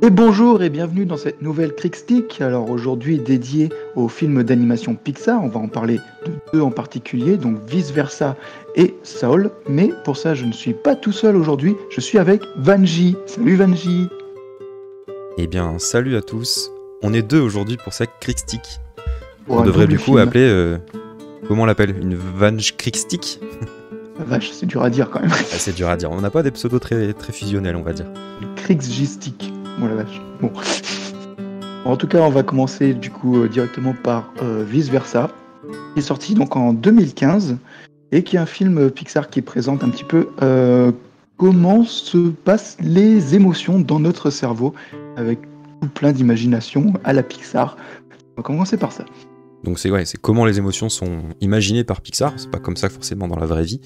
Et bonjour et bienvenue dans cette nouvelle Crickstick. Alors aujourd'hui dédiée aux films d'animation Pixar, on va en parler de deux en particulier, donc Vice Versa et Soul. Mais pour ça je ne suis pas tout seul aujourd'hui, je suis avec Vanji. Salut Vanji. Eh bien, salut à tous. On est deux aujourd'hui pour cette Crickstick. Pour On un devrait double du coup film. appeler... comment on l'appelle? Une Vange Crickstick? La vache, c'est dur à dire quand même. Ah, c'est dur à dire. On n'a pas des pseudos très fusionnels, on va dire. Cricksgistic. Oh la vache. Bon. En tout cas, on va commencer du coup directement par Vice Versa, qui est sorti donc en 2015 et qui est un film Pixar qui présente un petit peu comment se passent les émotions dans notre cerveau avec tout plein d'imagination à la Pixar. On va commencer par ça. Donc c'est comment les émotions sont imaginées par Pixar. C'est pas comme ça forcément dans la vraie vie.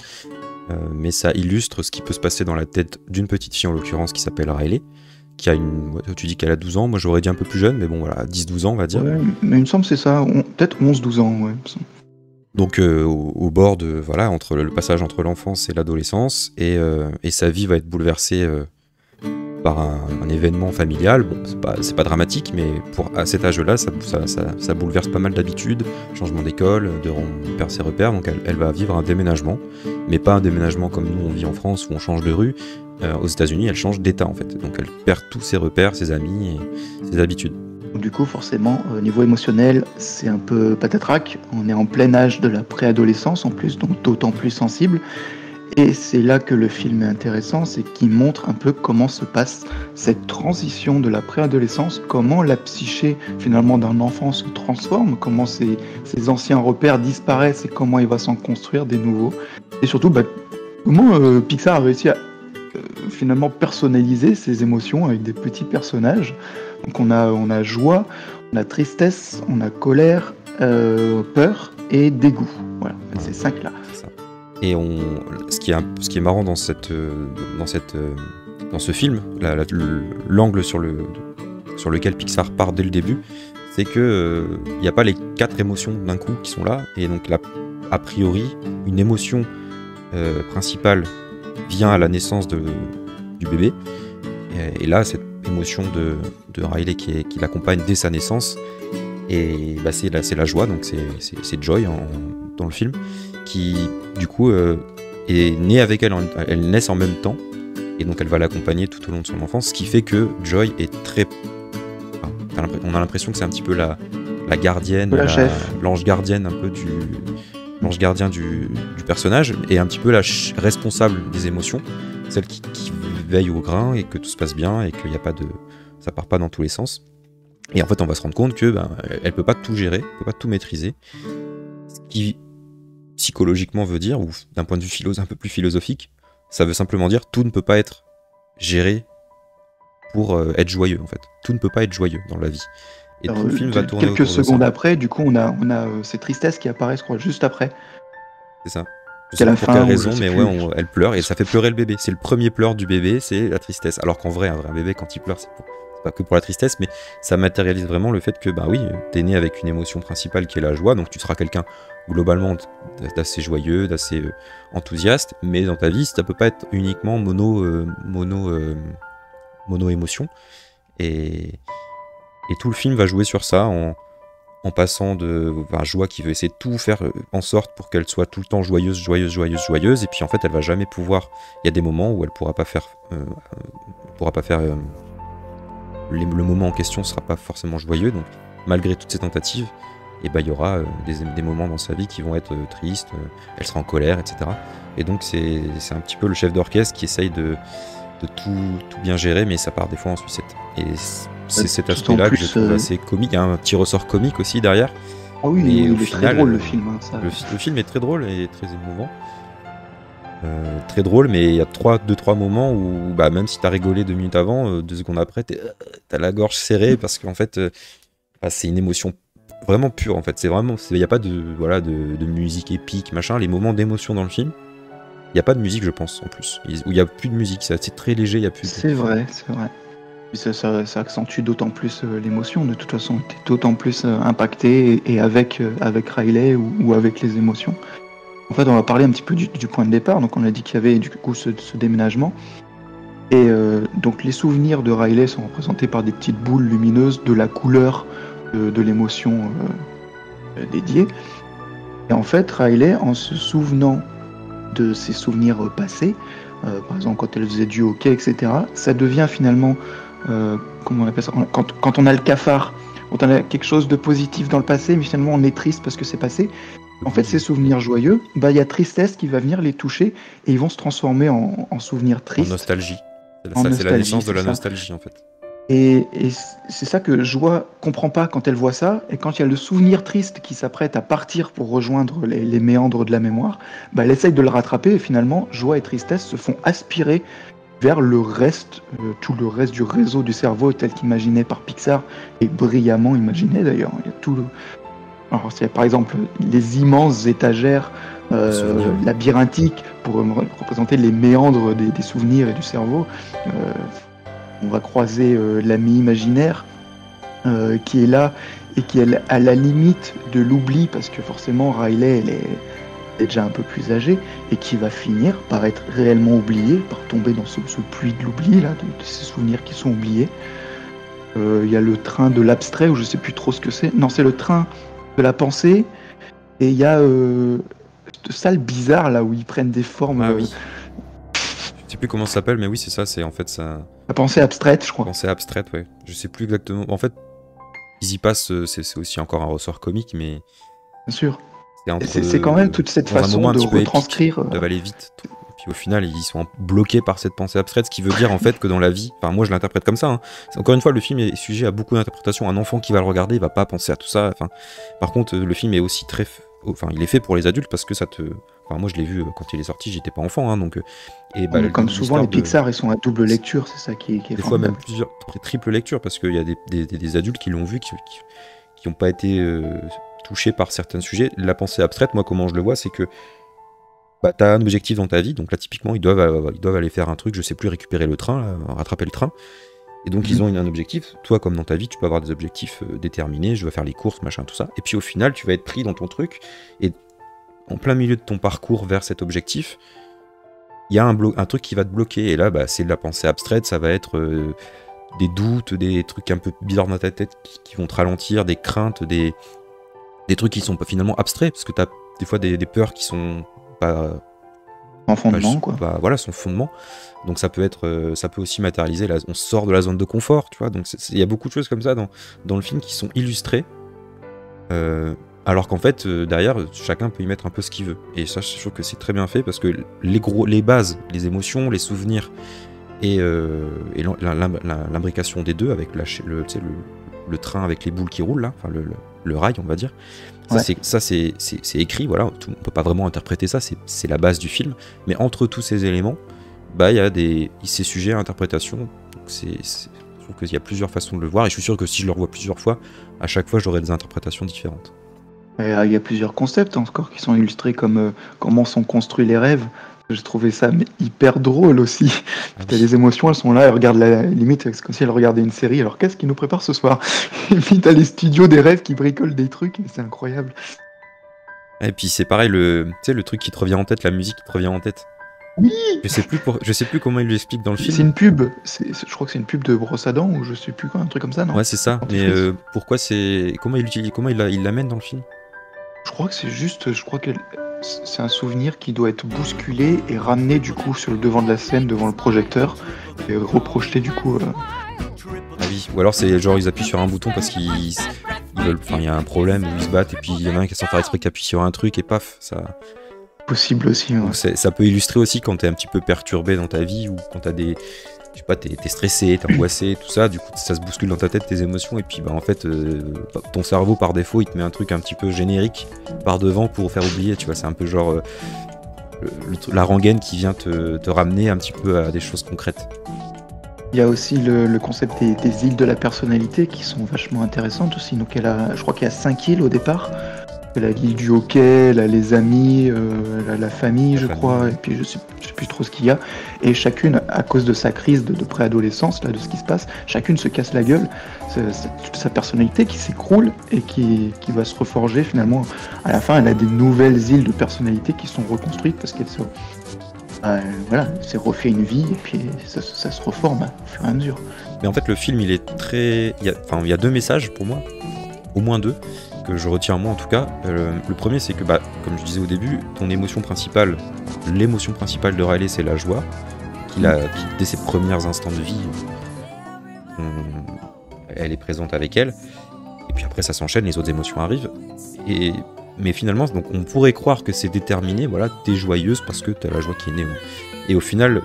Mais ça illustre ce qui peut se passer dans la tête d'une petite fille en l'occurrence qui s'appelle Riley. Qui a tu dis qu'elle a 12 ans, moi j'aurais dit un peu plus jeune, mais bon voilà, 10-12 ans on va dire. Ouais, mais il me semble que c'est ça, peut-être 11-12 ans, ouais. Donc au bord de, voilà, entre le passage entre l'enfance et l'adolescence, et sa vie va être bouleversée par un événement familial. Bon, c'est pas dramatique, mais à cet âge-là, ça bouleverse pas mal d'habitudes, changement d'école, de perdre ses repères, donc elle va vivre un déménagement, mais pas un déménagement comme nous on vit en France où on change de rue. Aux États-Unis, elle change d'état en fait, donc elle perd tous ses repères, ses amis et ses habitudes. Du coup, forcément, au niveau émotionnel, c'est un peu patatrac. On est en plein âge de la préadolescence en plus, donc d'autant plus sensible. Et c'est là que le film est intéressant, c'est qu'il montre un peu comment se passe cette transition de la préadolescence, comment la psyché finalement d'un enfant se transforme, comment ses anciens repères disparaissent et comment il va s'en construire des nouveaux. Et surtout, comment Pixar a réussi à finalement personnaliser ses émotions avec des petits personnages. Donc on a joie, on a tristesse, on a colère, peur et dégoût. Voilà, ces cinq-là. Et ce qui est marrant dans ce film, l'angle sur lequel Pixar part dès le début, c'est que il n'y a pas les 4 émotions d'un coup qui sont là, et donc là, a priori, une émotion principale vient à la naissance du bébé, et là cette émotion de Riley qui l'accompagne dès sa naissance, et c'est la joie, donc c'est Joy dans le film, qui du coup est née avec elle, elles naissent en même temps, et donc elle va l'accompagner tout au long de son enfance, ce qui fait que Joy est on a l'impression que c'est un petit peu la gardienne, l'ange gardienne un peu l'ange gardien du personnage, et un petit peu la responsable des émotions, celle qui veille au grain et que tout se passe bien et qu'il y a pas ça part pas dans tous les sens. Et en fait on va se rendre compte que elle peut pas tout gérer, peut pas tout maîtriser, ce qui psychologiquement veut dire, ou d'un point de vue un peu plus philosophique, ça veut simplement dire tout ne peut pas être géré pour être joyeux en fait. Tout ne peut pas être joyeux dans la vie. Et Alors, tout le film va tourner quelques autour de ça. secondes après, du coup, on a ces tristesses qui apparaissent, je crois, juste après. C'est ça. Je Qu'à sais la pas pour fin, quelle ou raison, je sais mais plus. ouais, elle pleure et ça fait pleurer le bébé. C'est le premier pleur du bébé, c'est la tristesse. Alors qu'en vrai, un vrai bébé, quand il pleure, c'est pas que pour la tristesse, mais ça matérialise vraiment le fait que, oui, t'es né avec une émotion principale qui est la joie, donc tu seras quelqu'un globalement d'assez joyeux, d'assez enthousiaste, mais dans ta vie, ça peut pas être uniquement mono-émotion. Et tout le film va jouer sur ça en passant de joie qui veut essayer de tout faire en sorte pour qu'elle soit tout le temps joyeuse, et puis en fait elle va jamais pouvoir, il y a des moments où elle pourra pas faire le moment en question sera pas forcément joyeux, donc malgré toutes ces tentatives, et il y aura des moments dans sa vie qui vont être tristes, elle sera en colère, etc. Et donc c'est un petit peu le chef d'orchestre qui essaye de tout bien gérer, mais ça part des fois en sucette. Et c'est cet aspect-là que je trouve assez comique. Il y a un petit ressort comique aussi derrière. Ah oui, mais il au est final, très drôle le film. Hein, ça. Le film est très drôle et très émouvant. Très drôle, mais il y a 2-3 moments où même si t'as rigolé 2 minutes avant, 2 secondes après, t'as la gorge serrée parce qu'en fait, c'est une émotion vraiment pure en fait. Il n'y a pas de musique épique, machin. Les moments d'émotion dans le film, il n'y a pas de musique, je pense, en plus. Où il n'y a plus de musique, c'est très léger, il y a plus. C'est vrai. Puis ça accentue d'autant plus l'émotion. De toute façon, t'es d'autant plus impacté et avec Riley ou avec les émotions. En fait, on va parler un petit peu du point de départ. Donc, on a dit qu'il y avait du coup ce déménagement. Et donc les souvenirs de Riley sont représentés par des petites boules lumineuses de la couleur de l'émotion dédiée. Et en fait, Riley, en se souvenant de ses souvenirs passés, par exemple quand elle faisait du hockey, etc., ça devient finalement, comment on appelle ça, quand on a le cafard, quand on a quelque chose de positif dans le passé, mais finalement on est triste parce que c'est passé. En fait, ces souvenirs joyeux, il y a tristesse qui va venir les toucher et ils vont se transformer en souvenirs tristes. En nostalgie. C'est la naissance de la nostalgie, en fait. Et c'est ça que Joie comprend pas quand elle voit ça, et quand il y a le souvenir triste qui s'apprête à partir pour rejoindre les méandres de la mémoire, elle essaye de le rattraper, et finalement, Joie et Tristesse se font aspirer vers le reste, tout le reste du réseau du cerveau tel qu'imaginé par Pixar, et brillamment imaginé d'ailleurs. Il y a tout le... Alors, c'est par exemple les immenses étagères labyrinthiques pour représenter les méandres des souvenirs et du cerveau. On va croiser l'ami imaginaire qui est là et qui est à la limite de l'oubli parce que forcément Riley elle est déjà un peu plus âgée et qui va finir par être réellement oubliée, par tomber dans ce puits de l'oubli là, de ces souvenirs qui sont oubliés. Il y a le train de l'abstrait où je sais plus trop ce que c'est. Non, c'est le train de la pensée et il y a cette salle bizarre là où ils prennent des formes. Ah oui. Je sais plus comment ça s'appelle, mais oui, c'est ça, c'est en fait ça. La pensée abstraite, je crois. La pensée abstraite, ouais. Je sais plus exactement. En fait, ils y passent, c'est aussi encore un ressort comique, mais. Bien sûr. C'est quand même toute cette façon de retranscrire. Ils doivent aller vite. Et puis au final, ils sont bloqués par cette pensée abstraite, ce qui veut dire en fait que dans la vie, enfin moi je l'interprète comme ça. Hein. Encore une fois, le film est sujet à beaucoup d'interprétations. Un enfant qui va le regarder, il va pas penser à tout ça. Enfin, par contre, le film est aussi très. Enfin, il est fait pour les adultes parce que ça te. Enfin, moi je l'ai vu quand il est sorti, j'étais pas enfant, hein, donc. Et comme souvent les Pixar, ils sont à double lecture, c'est ça qui est. Des fois même plusieurs triple lecture parce qu'il y a des adultes qui l'ont vu, qui n'ont pas été touchés par certains sujets. La pensée abstraite, moi comment je le vois, c'est que t'as un objectif dans ta vie, donc là typiquement ils doivent aller faire un truc, je sais plus, récupérer le train, là, rattraper le train. Et donc ils ont un objectif. Toi, comme dans ta vie, tu peux avoir des objectifs déterminés, je dois faire les courses, machin, tout ça. Et puis au final, tu vas être pris dans ton truc, et en plein milieu de ton parcours vers cet objectif, il y a un truc qui va te bloquer. Et là, c'est de la pensée abstraite, ça va être des doutes, des trucs un peu bizarres dans ta tête qui vont te ralentir, des craintes, des trucs qui sont pas finalement abstraits, parce que tu as des fois des peurs qui sont pas... En fondement, quoi. Voilà, son fondement. Donc ça peut aussi matérialiser, on sort de la zone de confort, tu vois. Donc il y a beaucoup de choses comme ça dans le film qui sont illustrées, alors qu'en fait, derrière, chacun peut y mettre un peu ce qu'il veut. Et ça, je trouve que c'est très bien fait, parce que les bases, les émotions, les souvenirs, et l'imbrication des deux, avec le train avec les boules qui roulent, là, enfin le rail, on va dire. Ouais. Ça, c'est écrit, voilà, on peut pas vraiment interpréter ça, c'est la base du film, mais entre tous ces éléments, c'est sujet à interprétation, donc je trouve qu'il y a plusieurs façons de le voir, et je suis sûr que si je le revois plusieurs fois, à chaque fois j'aurai des interprétations différentes. Il y a plusieurs concepts encore qui sont illustrés, comme comment sont construits les rêves. J'ai trouvé ça hyper drôle aussi. T'as les émotions, elles sont là, elles regardent la limite, c'est comme si elles regardaient une série. Alors qu'est-ce qui nous prépare ce soir? Et puis t'as les studios des rêves qui bricolent des trucs, c'est incroyable. Et puis c'est pareil, le truc qui te revient en tête, la musique qui te revient en tête. Oui. Je sais plus comment il l'explique dans le film. C'est une pub. Je crois que c'est une pub de brosse à dents ou je sais plus quoi, un truc comme ça, non? Ouais, c'est ça. Mais pourquoi comment il l'amène dans le film? Je crois que c'est juste, c'est un souvenir qui doit être bousculé et ramené du coup sur le devant de la scène, devant le projecteur, et reprojeté du coup. Ah oui, ou alors c'est genre ils appuient sur un bouton parce qu'ils veulent, enfin il y a un problème où ils se battent et puis il y en a un qui sans faire exprès qui appuie sur un truc et paf, ça. Possible aussi. Ouais. Donc ça peut illustrer aussi quand t'es un petit peu perturbé dans ta vie ou quand t'as des, je sais pas, t'es stressé, t'es angoissé, tout ça, du coup ça se bouscule dans ta tête, tes émotions, et puis en fait ton cerveau par défaut il te met un truc un petit peu générique par devant pour faire oublier, tu vois, c'est un peu genre la rengaine qui vient te ramener un petit peu à des choses concrètes. Il y a aussi le concept des îles de la personnalité qui sont vachement intéressantes aussi, donc je crois qu'il y a 5 îles au départ. L'île du hockey, les amis, la famille, je crois, et puis je sais plus trop ce qu'il y a. Et chacune, à cause de sa crise de préadolescence, là, de ce qui se passe, chacune se casse la gueule. C'est toute sa personnalité qui s'écroule et qui va se reforger finalement. À la fin, elle a des nouvelles îles de personnalité qui sont reconstruites parce qu'elles voilà, c'est refait une vie et puis ça se reforme au fur et à mesure. Mais en fait, le film, il est très. Il y a deux messages pour moi, au moins deux, que je retiens moi en tout cas. Le premier, c'est que, comme je disais au début, l'émotion principale de Riley, c'est la joie. Qui, dès ses premiers instants de vie, elle est présente avec elle. Et puis après, ça s'enchaîne, les autres émotions arrivent. Mais finalement, donc, on pourrait croire que c'est déterminé, voilà, t'es joyeuse parce que t'as la joie qui est née. Et au final,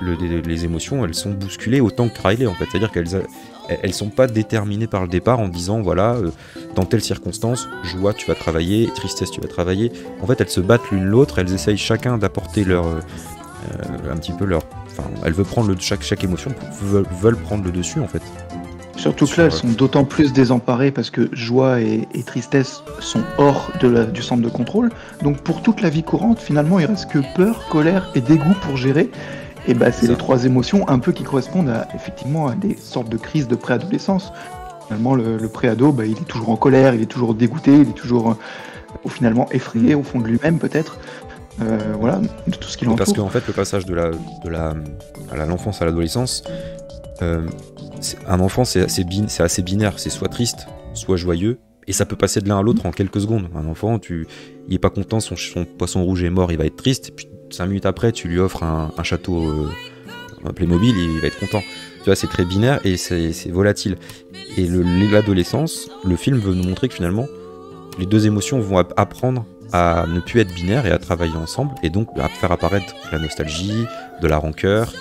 les émotions, elles sont bousculées autant que Riley, en fait. C'est-à-dire qu'elles sont pas déterminées par le départ en disant, voilà, dans telle circonstance, joie, tu vas travailler, tristesse, tu vas travailler. En fait, elles se battent l'une l'autre, elles essayent chacun d'apporter un petit peu leur... Enfin, elles veulent prendre chaque émotion, veulent prendre le dessus, en fait. Surtout que là, elles sont d'autant plus désemparées parce que joie et tristesse sont hors du centre de contrôle. Donc pour toute la vie courante, finalement, il reste que peur, colère et dégoût pour gérer. Et c'est les trois émotions un peu qui correspondent effectivement à des sortes de crises de préadolescence. Finalement, le préado, il est toujours en colère, il est toujours dégoûté, il est toujours finalement effrayé au fond de lui-même peut-être. Voilà, de tout ce qui l'entoure. Parce qu'en fait, le passage de l'enfance à l'adolescence, un enfant, c'est assez binaire, c'est soit triste, soit joyeux, et ça peut passer de l'un à l'autre en quelques secondes. Un enfant, il est pas content, son poisson rouge est mort, il va être triste, et puis 5 minutes après, tu lui offres un château un Playmobil, il va être content. Tu vois, c'est très binaire et c'est volatile. Et l'adolescence, le film veut nous montrer que finalement, les deux émotions vont apprendre à ne plus être binaires et à travailler ensemble, et donc à faire apparaître la nostalgie, de la rancœur,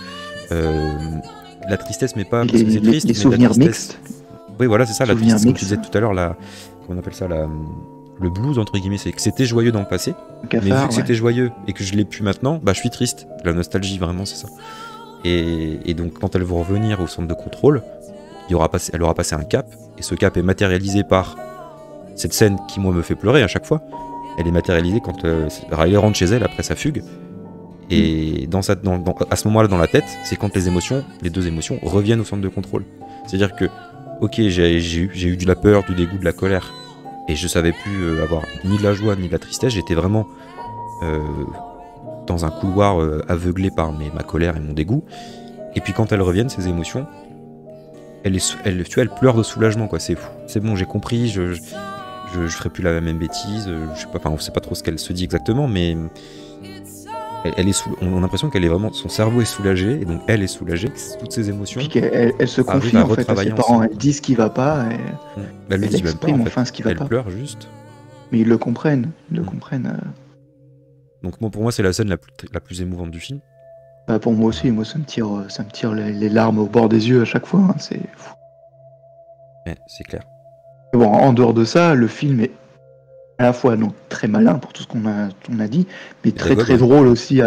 la tristesse, mais pas parce que c'est triste, les souvenirs mixtes. Oui, voilà, c'est ça, la tristesse, comme tu disais tout à l'heure, comment on appelle ça, le blues, entre guillemets, c'est que c'était joyeux dans le passé, mais vu que c'était joyeux et que je l'ai plus maintenant, je suis triste. La nostalgie, vraiment, c'est ça. Et donc, quand elles vont revenir au centre de contrôle, elle aura passé un cap, et ce cap est matérialisé par cette scène qui, moi, me fait pleurer à chaque fois. Elle est matérialisée quand Riley rentre chez elle après sa fugue. Et à ce moment-là, dans la tête, c'est quand les deux émotions reviennent au centre de contrôle. C'est-à-dire que, ok, j'ai eu de la peur, du dégoût, de la colère, et je savais plus avoir ni de la joie ni de la tristesse. J'étais vraiment dans un couloir aveuglé par ma colère et mon dégoût. Et puis quand elles reviennent, ces émotions, elle pleure de soulagement, quoi. C'est fou. C'est bon, j'ai compris. Je ferai plus la même bêtise. Je sais pas. Enfin, on sait pas trop ce qu'elle se dit exactement, mais on a l'impression qu'elle est vraiment, son cerveau est soulagé, et donc elle est soulagée, toutes ces émotions. Puis qu'elle se confie en fait à ses parents, elle dit ce qui va pas, et elle lui dit même pas, en fait. Ce qui va pas. Elle pleure juste. Mais ils le comprennent, Donc pour moi c'est la scène la plus émouvante du film. Pour moi aussi, ça me tire les larmes au bord des yeux à chaque fois, c'est fou. Ouais, c'est clair. Bon, en dehors de ça, le film est à la fois donc très malin pour tout ce qu'on a dit, mais très drôle aussi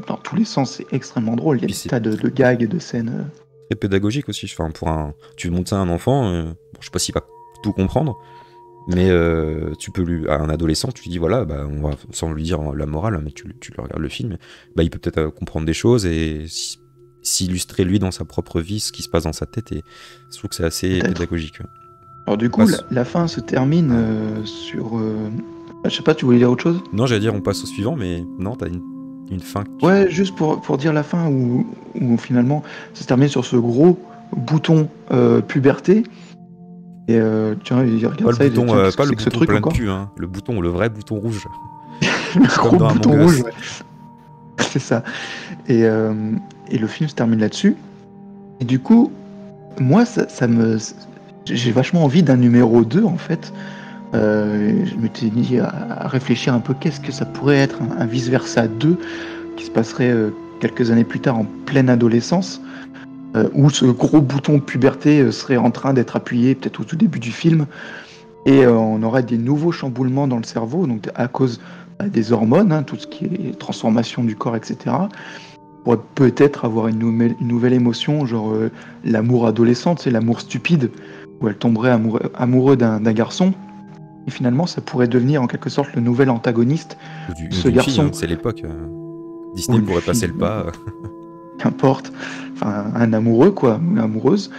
dans tous les sens. C'est extrêmement drôle. Il y a des tas de gags et de scènes. Très pédagogique aussi. Enfin, tu montres ça à un enfant, je sais pas s'il va tout comprendre, mais tu peux à un adolescent, tu lui dis voilà, on va, sans lui dire la morale, mais tu lui regardes le film, il peut peut-être comprendre des choses et s'illustrer lui dans sa propre vie, ce qui se passe dans sa tête, et je trouve que c'est assez pédagogique. Alors du coup, la fin se termine sur... je sais pas, tu voulais dire autre chose ? Non, j'allais dire on passe au suivant, mais non, t'as une fin. Ouais, juste pour dire la fin où finalement ça se termine sur ce gros bouton puberté. Et tiens, il regarde ça, bouton, pas le bouton plein de cul, hein, le vrai bouton rouge. Le gros bouton rouge, ouais. C'est ça. Et le film se termine là-dessus. Et du coup, moi, j'ai vachement envie d'un numéro 2 en fait. Je m'étais dit à réfléchir un peu qu'est-ce que ça pourrait être un vice-versa 2 qui se passerait quelques années plus tard en pleine adolescence, où ce gros bouton puberté serait en train d'être appuyé peut-être au tout début du film, et on aurait des nouveaux chamboulements dans le cerveau, donc à cause des hormones, tout ce qui est transformation du corps, etc. On pourrait peut-être avoir une nouvelle émotion, genre l'amour adolescent, c'est l'amour stupide, où elle tomberait amoureux d'un garçon, et finalement ça pourrait devenir en quelque sorte le nouvel antagoniste de ce garçon. Fille, c'est l'époque. Disney pourrait passer le pas. Qu'importe, enfin un amoureux quoi, une amoureuse,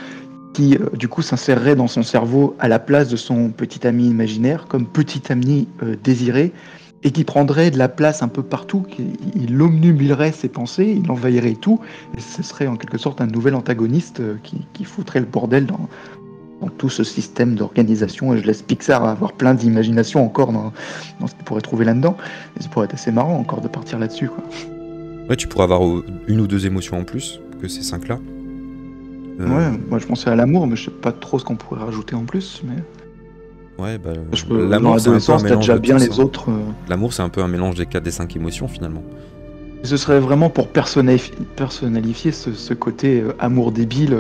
qui du coup s'insérerait dans son cerveau à la place de son petit ami imaginaire, comme petit ami désiré, et qui prendrait de la place un peu partout, il omnubilerait ses pensées, il envahirait tout, et ce serait en quelque sorte un nouvel antagoniste qui foutrait le bordel dans tout ce système d'organisation, et je laisse Pixar avoir plein d'imagination encore dans ce qu'ils pourraient trouver là-dedans, et ça pourrait être assez marrant encore de partir là-dessus, quoi. Ouais, tu pourrais avoir une ou deux émotions en plus que ces 5-là. Ouais, moi je pensais à l'amour, mais je sais pas trop ce qu'on pourrait rajouter en plus, mais... Ouais, bah, l'amour, c'est un peu un mélange déjà bien les autres. L'amour, c'est un peu un mélange des 4 des 5 émotions finalement. Ce serait vraiment pour personnalifier ce côté amour débile.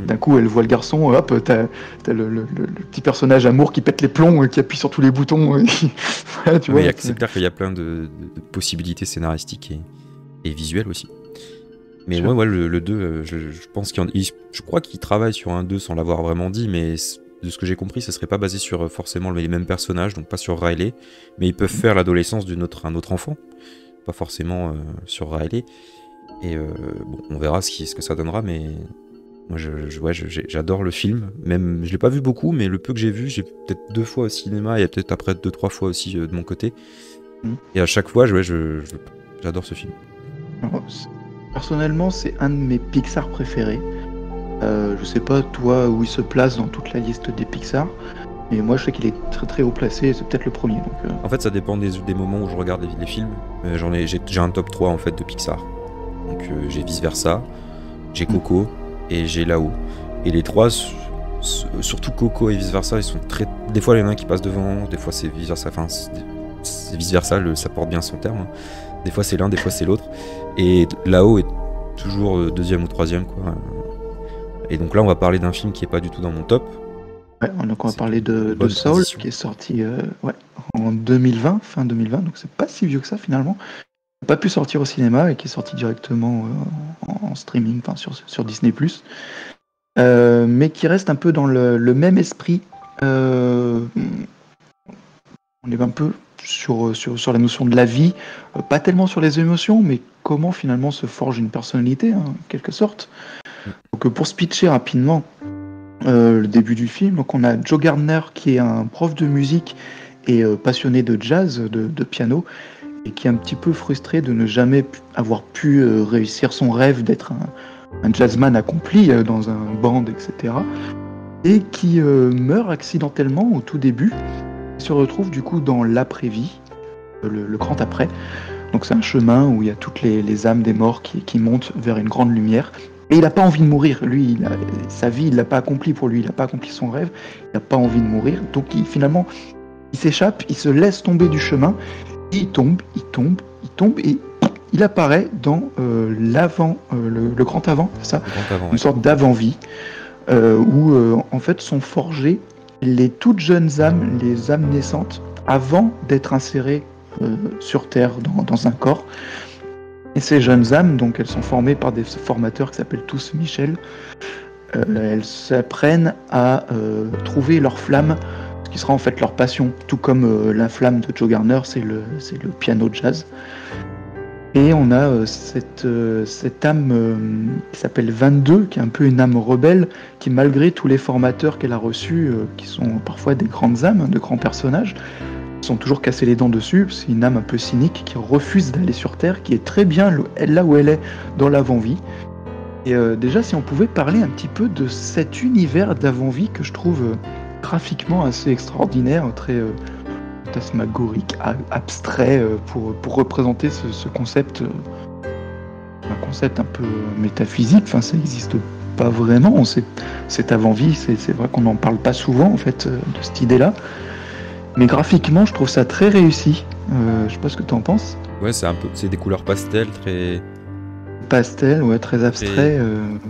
D'un coup, elle voit le garçon, hop, t'as le petit personnage amour qui pète les plombs, qui appuie sur tous les boutons. Voilà, tu vois, c'est clair qu'il y a plein de possibilités scénaristiques et visuelles aussi. Mais moi, le 2, je pense je crois qu'il travaille sur un 2 sans l'avoir vraiment dit, mais de ce que j'ai compris, ça serait pas basé sur forcément les mêmes personnages, donc pas sur Riley, mais ils peuvent faire l'adolescence d'un autre enfant, pas forcément sur Riley. Et bon, on verra ce que ça donnera, mais moi j'adore le film. Même, je l'ai pas vu beaucoup, mais le peu que j'ai vu, j'ai peut-être 2 fois au cinéma et peut-être après 2-3 fois aussi de mon côté. Et à chaque fois, j'adore ce film. Alors, personnellement, c'est un de mes Pixar préférés. Je sais pas toi où il se place dans toute la liste des Pixar, mais moi je sais qu'il est très très haut placé, c'est peut-être le premier. Donc, En fait ça dépend des moments où je regarde les films. J'ai un top 3 en fait de Pixar. Donc j'ai Vice Versa, j'ai Coco et j'ai Là-haut. Et les trois, surtout Coco et Vice Versa, ils sont très... Des fois il y en a un qui passe devant, des fois c'est Vice Versa, enfin c'est Vice Versa, ça porte bien son terme. Des fois c'est l'un, des fois c'est l'autre. Et Là-haut est toujours deuxième ou troisième, quoi. Et donc là, on va parler d'un film qui est pas du tout dans mon top. Ouais, donc on va parler de Soul, qui est sorti en 2020, fin 2020, donc c'est pas si vieux que ça finalement. Il n'a pas pu sortir au cinéma et qui est sorti directement en streaming, enfin sur Disney+. Mais qui reste un peu dans le même esprit. On est un peu sur la notion de la vie, pas tellement sur les émotions, mais comment finalement se forge une personnalité, en quelque sorte. Donc pour se pitcher rapidement le début du film, donc on a Joe Gardner qui est un prof de musique et passionné de jazz, de piano, et qui est un petit peu frustré de ne jamais avoir pu réussir son rêve d'être un jazzman accompli dans un band, etc. Et qui meurt accidentellement au tout début, et se retrouve du coup dans l'après-vie, le grand après. Donc c'est un chemin où il y a toutes les âmes des morts qui montent vers une grande lumière. Et il n'a pas envie de mourir. Lui, sa vie, il l'a pas accompli pour lui. Il n'a pas accompli son rêve. Il n'a pas envie de mourir. Donc finalement, il s'échappe, il se laisse tomber du chemin. Et il tombe, et il apparaît dans le grand avant, c'est ça ? Une sorte d'avant-vie, où en fait sont forgées les toutes jeunes âmes, les âmes naissantes, avant d'être insérées sur Terre dans un corps. Et ces jeunes âmes, donc elles sont formées par des formateurs qui s'appellent tous Michel. Elles s'apprennent à trouver leur flamme, ce qui sera en fait leur passion, tout comme la flamme de Joe Gardner, c'est le piano jazz. Et on a cette âme qui s'appelle 22, qui est un peu une âme rebelle, qui malgré tous les formateurs qu'elle a reçus, qui sont parfois des grandes âmes, de grands personnages, sont toujours cassés les dents dessus. C'est une âme un peu cynique qui refuse d'aller sur Terre, qui est très bien là où elle est dans l'avant-vie. Et déjà, si on pouvait parler un petit peu de cet univers d'avant-vie que je trouve graphiquement assez extraordinaire, très fantasmagorique, abstrait, pour représenter ce concept, un concept un peu métaphysique. Enfin, ça n'existe pas vraiment. Cette avant-vie, c'est vrai qu'on n'en parle pas souvent en fait de cette idée-là. Mais graphiquement, je trouve ça très réussi. Je sais pas ce que tu en penses. Ouais, c'est des couleurs pastel, très... Pastel, ouais, très abstrait.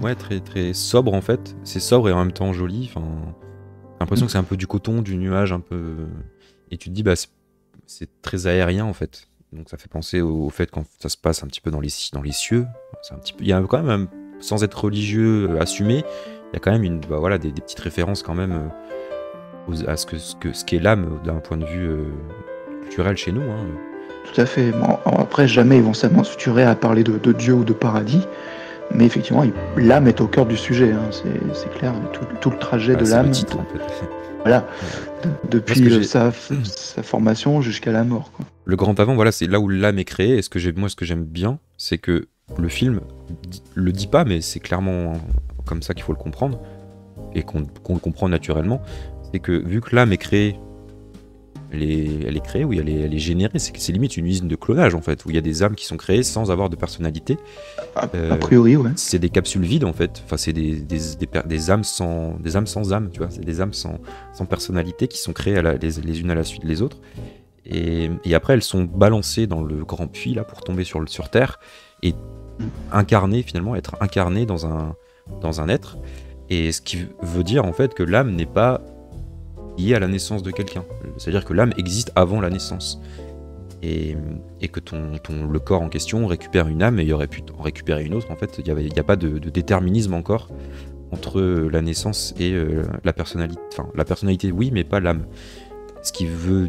Ouais, très, très sobre en fait. C'est sobre et en même temps joli. Enfin, j'ai l'impression que c'est un peu du coton, du nuage un peu... Et tu te dis, bah, c'est très aérien en fait. Donc ça fait penser au fait quand ça se passe un petit peu dans les cieux. C'est un petit peu... Il y a quand même, sans être religieux assumé, il y a quand même des petites références quand même... à ce qu'est l'âme d'un point de vue culturel chez nous. Hein. Tout à fait. Bon, après, jamais ils vont s'aventurer à parler de Dieu ou de paradis, mais effectivement, l'âme est au cœur du sujet. Hein. C'est clair, tout le trajet de l'âme. C'est le titre, en fait. Voilà. depuis sa formation jusqu'à la mort, quoi. Le grand avant, voilà, c'est là où l'âme est créée. Et ce que j'aime bien, c'est que le film le dit pas, mais c'est clairement comme ça qu'il faut le comprendre, et qu'on le comprend naturellement. C'est que vu que l'âme est créée, elle est créée, oui, elle est générée. C'est limite une usine de clonage, en fait, où il y a des âmes qui sont créées sans avoir de personnalité. A priori, ouais. C'est des capsules vides, en fait. Enfin, c'est des âmes sans âme, tu vois. C'est des âmes sans personnalité qui sont créées les unes à la suite des autres. Et après, elles sont balancées dans le grand puits, là, pour tomber sur Terre, et être incarnées dans un être. Et ce qui veut dire, en fait, que l'âme n'est pas liée à la naissance de quelqu'un. C'est-à-dire que l'âme existe avant la naissance. Et que le corps en question récupère une âme, et il aurait pu en récupérer une autre. En fait, il n'y a pas de déterminisme encore entre la naissance et la personnalité. Enfin, la personnalité, oui, mais pas l'âme. Ce qui veut,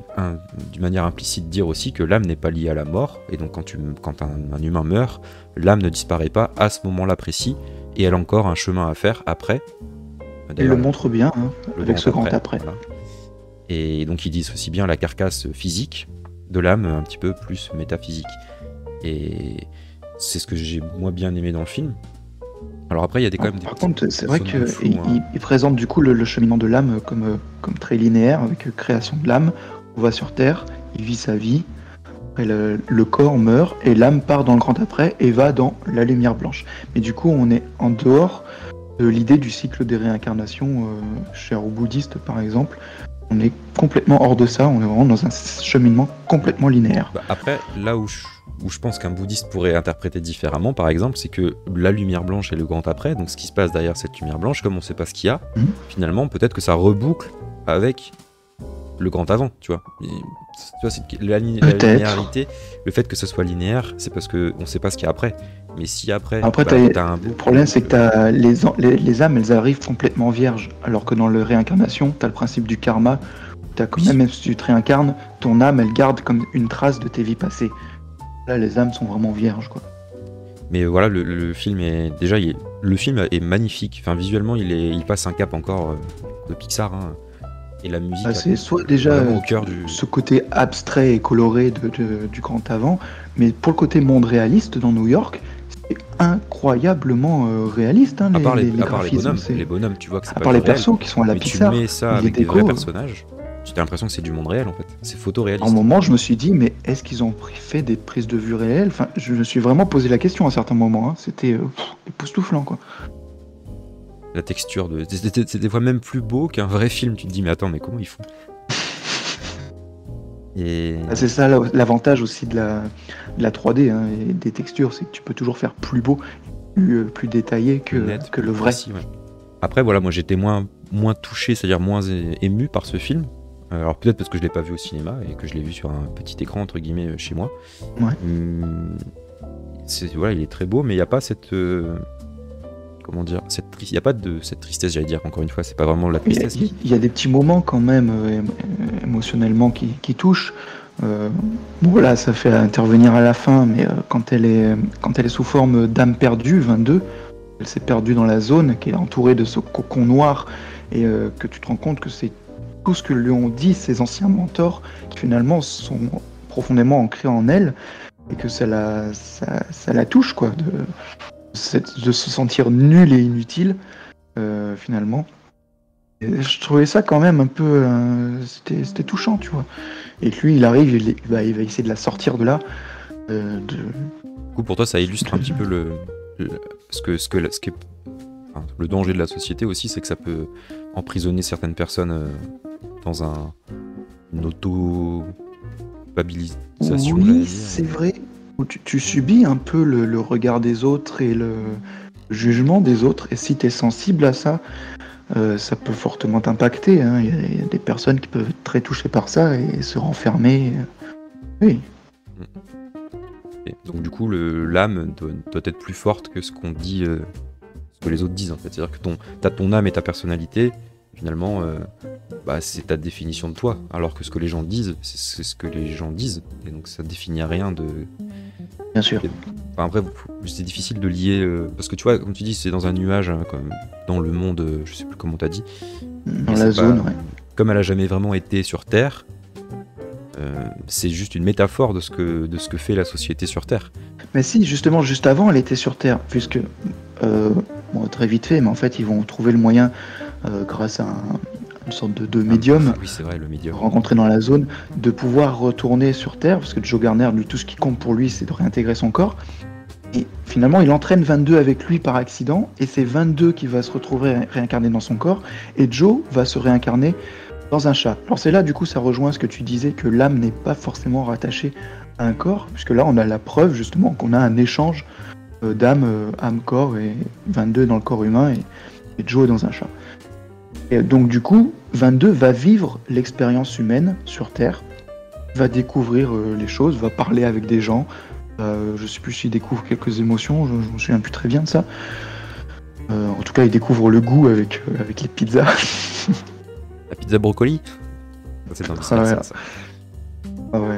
d'une manière implicite, dire aussi que l'âme n'est pas liée à la mort. Et donc, quand un humain meurt, l'âme ne disparaît pas à ce moment-là précis, et elle a encore un chemin à faire après. Il le montre bien, hein, avec ce grand après. Voilà. Et donc, ils disent aussi bien la carcasse physique de l'âme, un petit peu plus métaphysique. Et c'est ce que j'ai moins bien aimé dans le film. Alors après, il y a quand même des... Par contre, c'est vrai qu'il présente du coup le cheminement de l'âme comme très linéaire, avec création de l'âme. On va sur Terre, il vit sa vie, après le corps meurt, et l'âme part dans le grand après et va dans la lumière blanche. Mais du coup, on est en dehors de l'idée du cycle des réincarnations, cher aux bouddhistes par exemple. On est complètement hors de ça, on est vraiment dans un cheminement complètement linéaire. Après, là où je pense qu'un bouddhiste pourrait interpréter différemment, par exemple, c'est que la lumière blanche est le grand après, donc ce qui se passe derrière cette lumière blanche, comme on ne sait pas ce qu'il y a, finalement, peut-être que ça reboucle avec le grand avant, tu vois. Et, tu vois, la linéarité, le fait que ce soit linéaire, c'est parce qu'on ne sait pas ce qu'il y a après. Mais si après t'as un le problème, c'est que les âmes, elles arrivent complètement vierges, alors que dans le réincarnation, t'as le principe du karma, t'as quand même si tu te réincarnes, ton âme, elle garde comme une trace de tes vies passées. Là, les âmes sont vraiment vierges, quoi. Mais voilà, le film est déjà, le film est magnifique. Enfin, visuellement, il passe un cap encore de Pixar. Hein. Et la musique. C'est soit déjà au cœur ce côté abstrait et coloré du grand avant, mais pour le côté monde réaliste dans New York, c'est incroyablement réaliste. Hein, à part les graphismes, les bonhommes, tu vois que c'est à pas part les réel, persos qui sont à la mais Pixar. Tu mets ça avec des vrais personnages. Tu as l'impression que c'est du monde réel en fait. C'est photoréaliste. À un moment, je me suis dit, mais est-ce qu'ils ont fait des prises de vue réelles ? Enfin, je me suis vraiment posé la question à certains moments. Hein. C'était époustouflant, quoi. La texture c'est des fois même plus beau qu'un vrai film. Tu te dis, mais attends, mais comment ils font ? Et... c'est ça l'avantage aussi de la 3D hein, et des textures, c'est que tu peux toujours faire plus beau, plus détaillé que le vrai. Aussi, ouais. Après, voilà, moi j'étais moins touché, c'est-à-dire moins ému par ce film. Alors peut-être parce que je l'ai pas vu au cinéma et que je l'ai vu sur un petit écran entre guillemets chez moi. Ouais. Voilà, il est très beau, mais il n'y a pas cette comment dire, il y a pas de cette tristesse, j'allais dire. Encore une fois, c'est pas vraiment la tristesse. Il y a des petits moments quand même émotionnellement qui touchent. Bon là, ça fait intervenir à la fin, mais quand elle est sous forme d'âme perdue, 22, elle s'est perdue dans la zone, qui est entourée de ce cocon noir, et que tu te rends compte que c'est tout ce que lui ont dit ses anciens mentors, qui finalement sont profondément ancrés en elle, et que ça la touche, quoi, de se sentir nul et inutile, finalement. Et je trouvais ça quand même un peu... c'était touchant, tu vois. Et que lui, il arrive, il va essayer de la sortir de là. Du coup, pour toi, ça illustre un petit peu le danger de la société aussi, c'est que ça peut emprisonner certaines personnes dans une auto-culpabilisation. Oui, c'est vrai. Tu subis un peu le regard des autres et le jugement des autres. Et si tu es sensible à ça, ça peut fortement t'impacter. Hein. Il y a des personnes qui peuvent être très touchées par ça et se renfermer. Oui. Et donc du coup, l'âme doit être plus forte que ce qu'on dit, ce que les autres disent en fait. C'est-à-dire que t'as ton âme et ta personnalité. Finalement, c'est ta définition de toi, alors que ce que les gens disent, c'est ce que les gens disent, et donc ça définit rien de... Bien sûr. Enfin, après, c'est difficile de lier, parce que tu vois, comme tu dis, c'est dans un nuage, hein, comme dans le monde, je sais plus comment t'as dit. Dans la zone, ouais. comme elle a jamais vraiment été sur Terre, c'est juste une métaphore de ce que fait la société sur Terre. Mais si, justement, juste avant, elle était sur Terre, puisque, bon, très vite fait, mais en fait, ils vont trouver le moyen, grâce à une sorte de médium, Oui, c'est vrai, le médium. rencontré dans la zone, de pouvoir retourner sur Terre, parce que Joe Garner, lui, tout ce qui compte pour lui, c'est de réintégrer son corps. Et finalement, il entraîne 22 avec lui par accident, et c'est 22 qui va se retrouver réincarné dans son corps, et Joe va se réincarner dans un chat. Alors c'est là, du coup, ça rejoint ce que tu disais, que l'âme n'est pas forcément rattachée à un corps, puisque là, on a la preuve, justement, qu'on a un échange d'âme, âme-corps, et 22 dans le corps humain, et Joe est dans un chat. Et donc, du coup, 22 va vivre l'expérience humaine sur Terre, va découvrir les choses, va parler avec des gens. Je sais plus s'il découvre quelques émotions, je me souviens plus très bien de ça. En tout cas, il découvre le goût avec les pizzas. La pizza brocoli. C'est dans Ah ouais. ça. Ah ouais.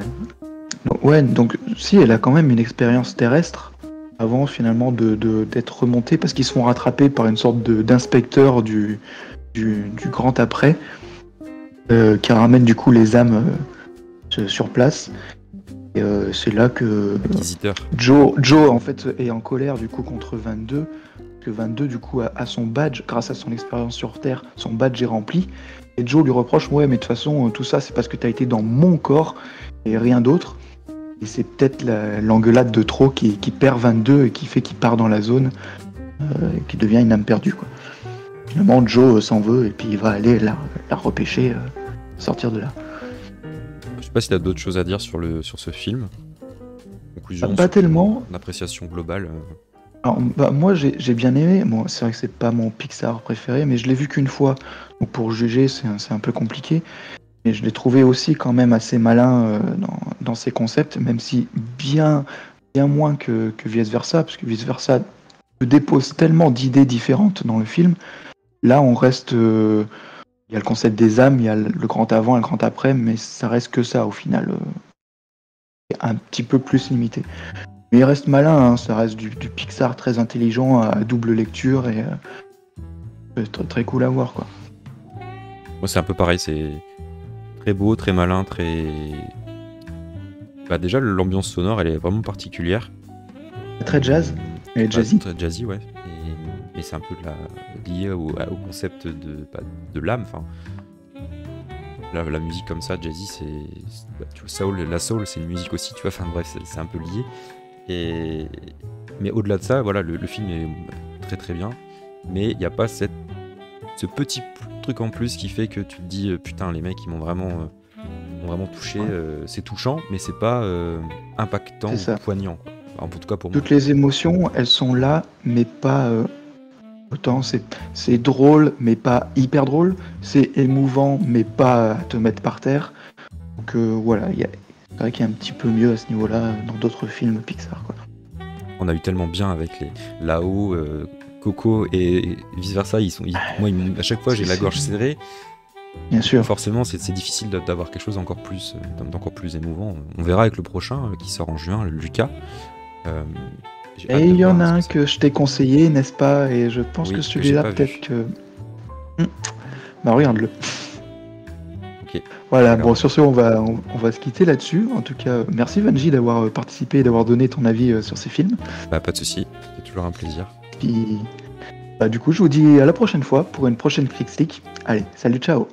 Donc, ouais, donc si, elle a quand même une expérience terrestre avant finalement d'être remontée, parce qu'ils se font rattraper par une sorte d'inspecteur du grand après, qui ramène du coup les âmes sur place. Et c'est là que Inquisiteur. Joe en fait est en colère du coup contre 22, que 22 du coup a son badge, grâce à son expérience sur Terre, son badge est rempli, et Joe lui reproche ouais mais de toute façon tout ça c'est parce que t'as été dans mon corps et rien d'autre, et c'est peut-être l'engueulade de trop qui perd 22 et qui fait qu'il part dans la zone, et qui devient une âme perdue quoi. Finalement Joe s'en veut et puis il va aller la repêcher, sortir de là. Je sais pas si t'as d'autres choses à dire sur ce film. Conclusion. Pas tellement. L'appréciation globale. Alors, moi j'ai bien aimé. Bon, c'est vrai que c'est pas mon Pixar préféré, mais je l'ai vu qu'une fois. Donc pour juger, c'est un peu compliqué. Mais je l'ai trouvé aussi quand même assez malin dans ses concepts, même si bien moins que Vice Versa, parce que Vice Versa dépose tellement d'idées différentes dans le film. Là, on reste. Il y a le concept des âmes, il y a le grand avant et le grand après, mais ça reste que ça au final. Un petit peu plus limité. Mais il reste malin, hein, ça reste du Pixar très intelligent, à double lecture, et très, très cool à voir quoi. Moi c'est un peu pareil, c'est très beau, très malin, très... Bah déjà l'ambiance sonore elle est vraiment particulière. Très jazz, elle est jazzy. Très jazzy ouais. Et c'est un peu lié au concept de l'âme. Enfin, la musique comme ça, jazzy, tu vois, la soul, c'est une musique aussi, tu vois. Enfin bref, c'est un peu lié. Mais au-delà de ça, voilà, le film est très très bien. Mais il n'y a pas ce petit truc en plus qui fait que tu te dis putain, les mecs ils m'ont vraiment touché. Ouais. C'est touchant, mais c'est pas impactant ou poignant. Quoi. En tout cas pour moi. Toutes les émotions, elles sont là, mais pas. Autant c'est drôle, mais pas hyper drôle. C'est émouvant, mais pas à te mettre par terre. Donc voilà, c'est vrai qu'il y a un petit peu mieux à ce niveau-là dans d'autres films Pixar. Quoi. On a eu tellement bien avec les Lao, Coco et vice versa. Moi, à chaque fois, j'ai la gorge serrée. Bien sûr. Forcément, c'est difficile d'avoir quelque chose d'encore plus émouvant. On verra avec le prochain qui sort en juin, le Lucas. Et il y en a un que je t'ai conseillé, n'est-ce pas? Et je pense que celui-là, peut-être que... Bah regarde-le. Ok. Voilà, bon sur ce on va se quitter là-dessus. En tout cas, merci Vanji d'avoir participé et d'avoir donné ton avis sur ces films. Bah pas de souci, c'est toujours un plaisir. Puis, du coup, je vous dis à la prochaine fois pour une prochaine Click Stick. Allez, salut, ciao.